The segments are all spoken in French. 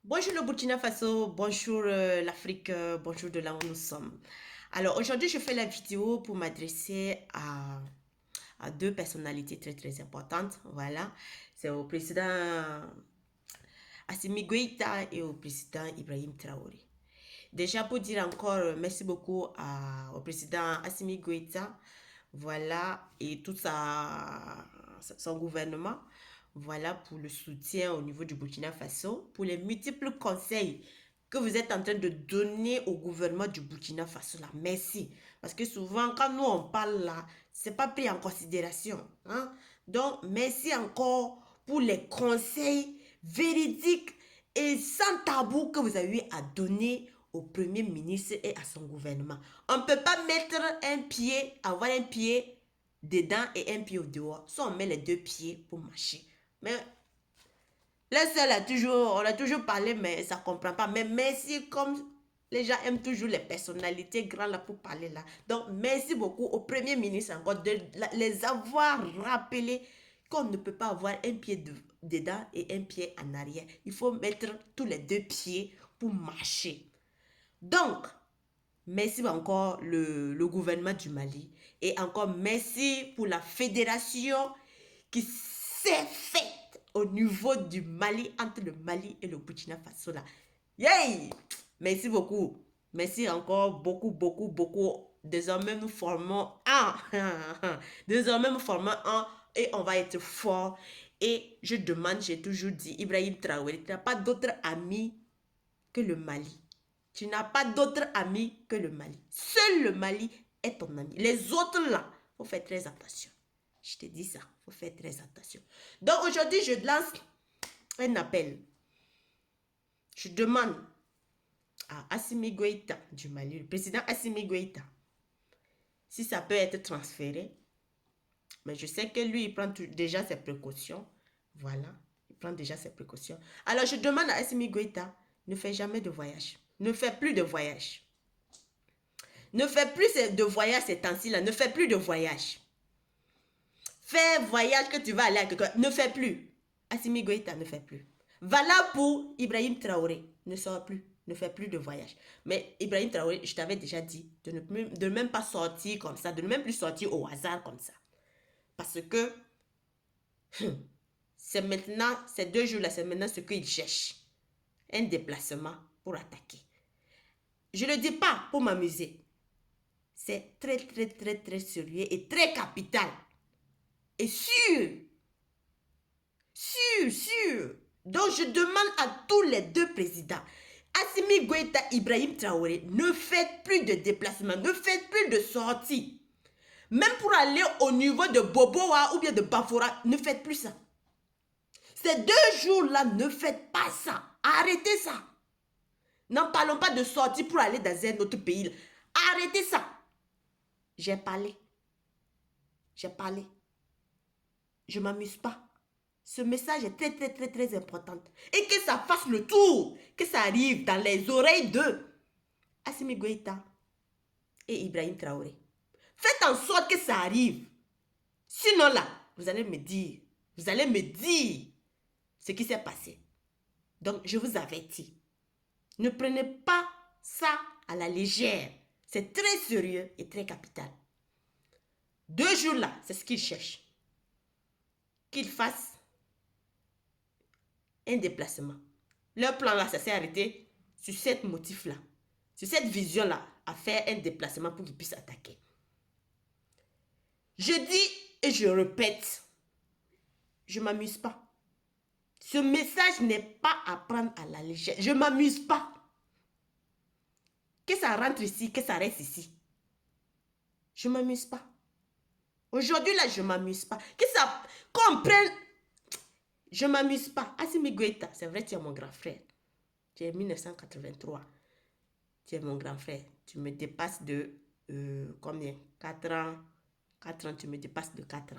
Bonjour le Burkina Faso, bonjour l'Afrique, bonjour de là où nous sommes. Alors aujourd'hui, je fais la vidéo pour m'adresser à deux personnalités très très importantes. Voilà, c'est au président Assimi Goïta et au président Ibrahim Traoré. Déjà pour dire encore merci beaucoup au président Assimi Goïta, voilà, et tout son gouvernement, voilà, pour le soutien au niveau du Burkina Faso, pour les multiples conseils que vous êtes en train de donner au gouvernement du Burkina Faso là. Merci. Parce que souvent, quand nous on parle là, c'est pas pris en considération. Hein? Donc, merci encore pour les conseils véridiques et sans tabou que vous avez eu à donner au Premier ministre et à son gouvernement. On ne peut pas mettre un pied, avoir un pied dedans et un pied au dehors. Soit on met les deux pieds pour marcher. Mais là, seul on a toujours parlé, mais ça ne comprend pas. Mais merci, comme les gens aiment toujours les personnalités grandes là pour parler là. Donc, merci beaucoup au Premier ministre encore de les avoir rappelé qu'on ne peut pas avoir un pied dedans et un pied en arrière. Il faut mettre tous les deux pieds pour marcher. Donc, merci encore le gouvernement du Mali. Et encore merci pour la fédération qui s'est faite au niveau du Mali, entre le Mali et le Burkina Faso là. Yay! Merci beaucoup. Merci encore beaucoup, beaucoup, beaucoup. Désormais, nous formons un. Désormais, nous formons un et on va être fort. Et je demande, j'ai toujours dit, Ibrahim Traoré, tu n'as pas d'autre ami que le Mali. Tu n'as pas d'autre ami que le Mali. Seul le Mali est ton ami. Les autres là, il faut faire très attention. Je te dis ça, il faut faire très attention. Donc aujourd'hui, je lance un appel. Je demande à Assimi Goïta du Mali, le président Assimi Goïta, si ça peut être transféré. Mais je sais que lui, il prend déjà ses précautions. Voilà, il prend déjà ses précautions. Alors je demande à Assimi Goïta, ne fais jamais de voyage. Ne fais plus de voyage. Ne fais plus de voyage ces temps-ci là. Ne fais plus de voyage. Fais voyage que tu vas aller à quelque part. Ne fais plus. Assimi Goïta ne fait plus. Voilà pour Ibrahim Traoré. Ne sort plus. Ne fais plus de voyage. Mais Ibrahim Traoré, je t'avais déjà dit de ne même pas sortir comme ça. De ne même plus sortir au hasard comme ça. Parce que c'est maintenant, ces 2 jours-là, c'est maintenant ce qu'il cherche. Un déplacement pour attaquer. Je ne le dis pas pour m'amuser. C'est très, très, très, très sérieux et très capital. Et sûr. Sûr, sûr. Donc, je demande à tous les deux présidents, Assimi Goïta, Ibrahim Traoré, ne faites plus de déplacements, ne faites plus de sorties. Même pour aller au niveau de Boboa ou bien de Bafora, ne faites plus ça. Ces 2 jours-là, ne faites pas ça. Arrêtez ça. N'en parlons pas de sortie pour aller dans un autre pays. Arrêtez ça. J'ai parlé. J'ai parlé. Je ne m'amuse pas. Ce message est très, très, très, très important. Et que ça fasse le tour. Que ça arrive dans les oreilles de Assimi Goïta et Ibrahim Traoré. Faites en sorte que ça arrive. Sinon là, vous allez me dire. Vous allez me dire ce qui s'est passé. Donc, je vous avertis. Ne prenez pas ça à la légère. C'est très sérieux et très capital. 2 jours là, c'est ce qu'ils cherchent. Qu'ils fassent un déplacement. Leur plan là, ça s'est arrêté sur cet motif là, sur cette vision là, à faire un déplacement pour qu'ils puissent attaquer. Je dis et je répète, je ne m'amuse pas. Ce message n'est pas à prendre à la légère. Je ne m'amuse pas. Que ça rentre ici, que ça reste ici. Je ne m'amuse pas. Aujourd'hui là, je ne m'amuse pas. Que ça comprenne. Je ne m'amuse pas. Assimi Goïta, c'est vrai, tu es mon grand frère. Tu es 1983. Tu es mon grand frère. Tu me dépasses de combien? 4 ans. 4 ans, tu me dépasses de 4 ans.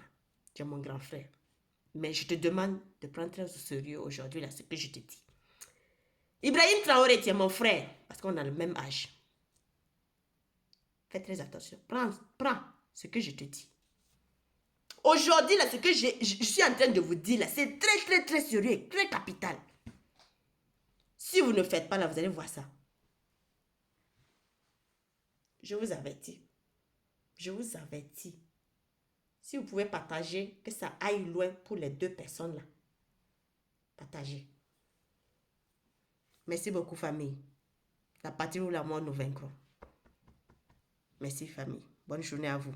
Tu es mon grand frère. Mais je te demande de prendre très au sérieux aujourd'hui là ce que je te dis. Ibrahim Traoré, tu es mon frère. Parce qu'on a le même âge. Fais très attention. Prends ce que je te dis. Aujourd'hui, là, ce que je suis en train de vous dire, là, c'est très, très, très sérieux, très capital. Si vous ne faites pas là, vous allez voir ça. Je vous avertis. Je vous avertis. Si vous pouvez partager, que ça aille loin pour les deux personnes là. Partagez. Merci beaucoup, famille. La partie où la mort nous vaincrons. Merci, famille. Bonne journée à vous.